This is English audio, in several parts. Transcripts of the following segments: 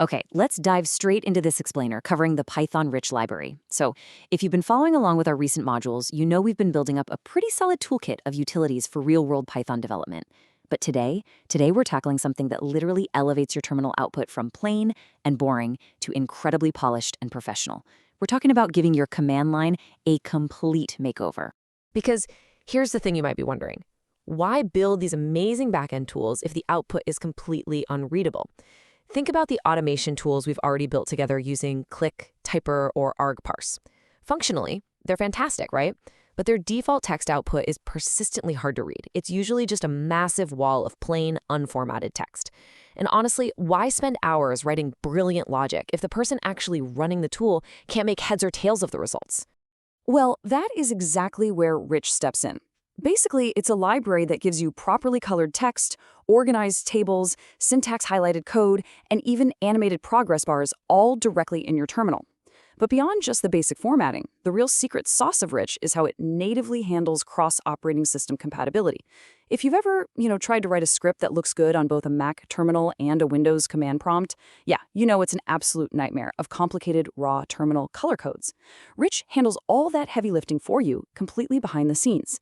Okay, let's dive straight into this explainer covering the Python rich library. So, if you've been following along with our recent modules, you know we've been building up a pretty solid toolkit of utilities for real-world Python development. But today we're tackling something that literally elevates your terminal output from plain and boring to incredibly polished and professional. We're talking about giving your command line a complete makeover. Because here's the thing you might be wondering. Why build these amazing backend tools if the output is completely unreadable? Think about the automation tools we've already built together using Click, Typer, or argparse. Functionally, they're fantastic, right? But their default text output is persistently hard to read. It's usually just a massive wall of plain, unformatted text. And honestly, why spend hours writing brilliant logic if the person actually running the tool can't make heads or tails of the results? Well, that is exactly where Rich steps in. Basically, it's a library that gives you properly colored text, organized tables, syntax-highlighted code, and even animated progress bars all directly in your terminal. But beyond just the basic formatting, the real secret sauce of Rich is how it natively handles cross-operating system compatibility. If you've ever, tried to write a script that looks good on both a Mac terminal and a Windows command prompt, yeah, it's an absolute nightmare of complicated raw terminal color codes. Rich handles all that heavy lifting for you completely behind the scenes.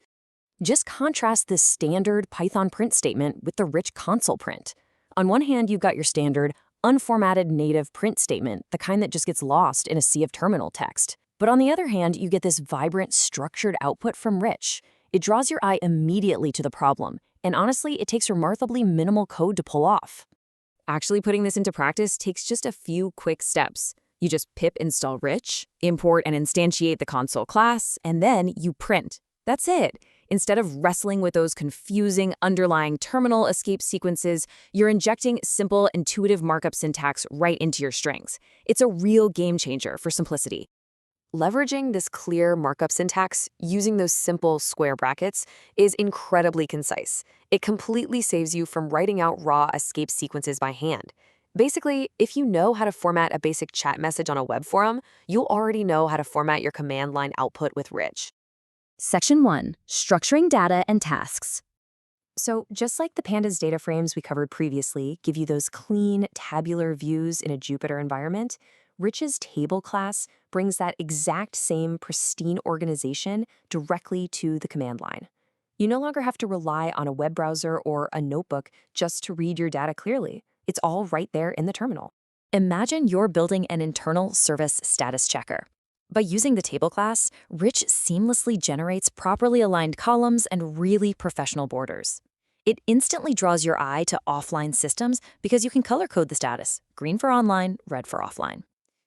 Just contrast this standard Python print statement with the rich console print. On one hand, you've got your standard, unformatted native print statement, the kind that just gets lost in a sea of terminal text. But on the other hand, you get this vibrant, structured output from Rich. It draws your eye immediately to the problem, and honestly, it takes remarkably minimal code to pull off. Actually putting this into practice takes just a few quick steps. You just pip install Rich, import and instantiate the console class, and then you print. That's it. Instead of wrestling with those confusing underlying terminal escape sequences, you're injecting simple, intuitive markup syntax right into your strings. It's a real game changer for simplicity. Leveraging this clear markup syntax using those simple square brackets is incredibly concise. It completely saves you from writing out raw escape sequences by hand. Basically, if you know how to format a basic chat message on a web forum, you'll already know how to format your command line output with Rich. Section 1. Structuring data and tasks. So just like the pandas data frames we covered previously give you those clean, tabular views in a Jupyter environment, Rich's table class brings that exact same pristine organization directly to the command line. You no longer have to rely on a web browser or a notebook just to read your data clearly. It's all right there in the terminal. Imagine you're building an internal service status checker. By using the table class, Rich seamlessly generates properly aligned columns and really professional borders. It instantly draws your eye to offline systems because you can color code the status, green for online, red for offline.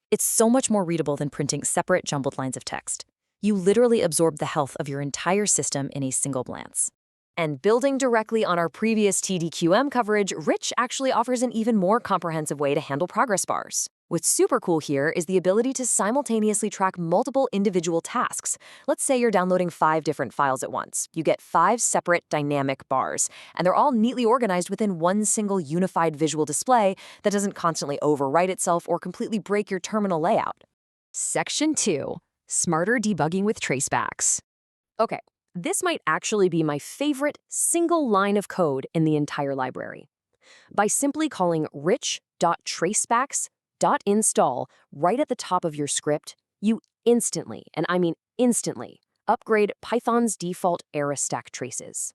It's so much more readable than printing separate jumbled lines of text. You literally absorb the health of your entire system in a single glance. And building directly on our previous TDQM coverage, Rich actually offers an even more comprehensive way to handle progress bars. What's super cool here is the ability to simultaneously track multiple individual tasks. Let's say you're downloading 5 different files at once. You get 5 separate dynamic bars, and they're all neatly organized within one single unified visual display that doesn't constantly overwrite itself or completely break your terminal layout. Section 2. Smarter debugging with tracebacks. Okay, this might actually be my favorite single line of code in the entire library. By simply calling rich.tracebacks.install right at the top of your script, you instantly, and I mean instantly, upgrade Python's default array stack traces.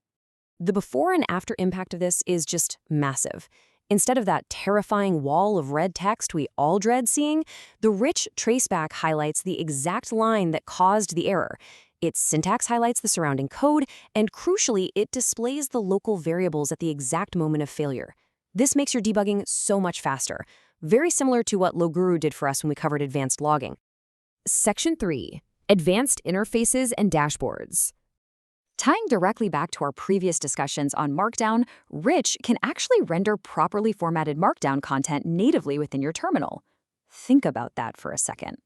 The before and after impact of this is just massive. Instead of that terrifying wall of red text we all dread seeing, the rich traceback highlights the exact line that caused the error. Its syntax highlights the surrounding code, and crucially, it displays the local variables at the exact moment of failure. This makes your debugging so much faster, very similar to what Loguru did for us when we covered advanced logging. Section 3. Advanced interfaces and dashboards. Tying directly back to our previous discussions on Markdown, Rich can actually render properly formatted Markdown content natively within your terminal. Think about that for a second.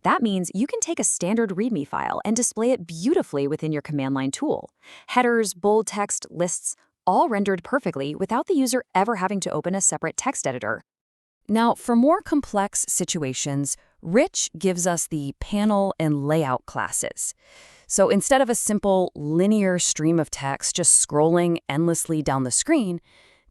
That means you can take a standard README file and display it beautifully within your command line tool. Headers, bold text, lists, all rendered perfectly without the user ever having to open a separate text editor. Now, for more complex situations, Rich gives us the panel and layout classes. So instead of a simple linear stream of text just scrolling endlessly down the screen,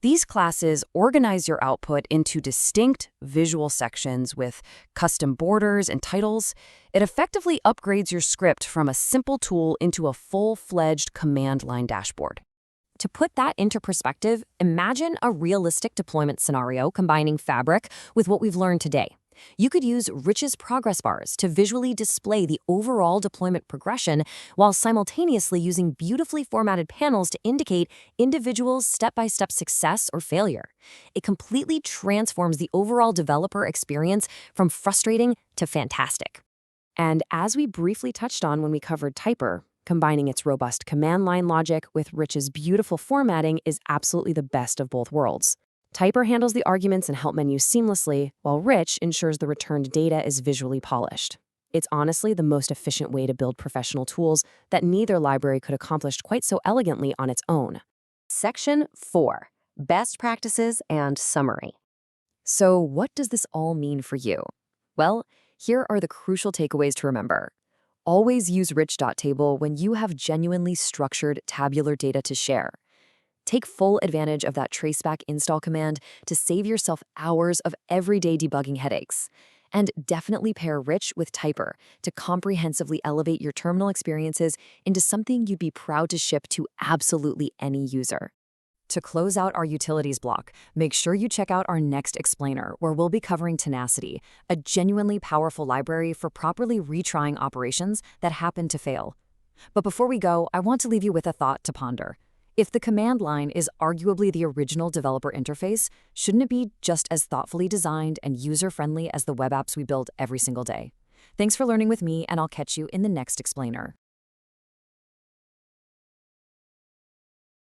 These classes organize your output into distinct visual sections with custom borders and titles. It effectively upgrades your script from a simple tool into a full-fledged command line dashboard. To put that into perspective, imagine a realistic deployment scenario combining Fabric with what we've learned today. You could use Rich's progress bars to visually display the overall deployment progression while simultaneously using beautifully formatted panels to indicate individuals' step-by-step success or failure. It completely transforms the overall developer experience from frustrating to fantastic. And as we briefly touched on when we covered Typer, combining its robust command line logic with Rich's beautiful formatting is absolutely the best of both worlds. Typer handles the arguments and help menus seamlessly, while Rich ensures the returned data is visually polished. It's honestly the most efficient way to build professional tools that neither library could accomplish quite so elegantly on its own. Section 4. Best Practices and Summary. So what does this all mean for you? Well, here are the crucial takeaways to remember. Always use rich.table when you have genuinely structured tabular data to share. Take full advantage of that traceback install command to save yourself hours of everyday debugging headaches. And definitely pair Rich with Typer to comprehensively elevate your terminal experiences into something you'd be proud to ship to absolutely any user. To close out our utilities block, make sure you check out our next explainer, where we'll be covering Tenacity, a genuinely powerful library for properly retrying operations that happen to fail. But before we go, I want to leave you with a thought to ponder. If the command line is arguably the original developer interface, shouldn't it be just as thoughtfully designed and user-friendly as the web apps we build every single day? Thanks for learning with me, and I'll catch you in the next explainer.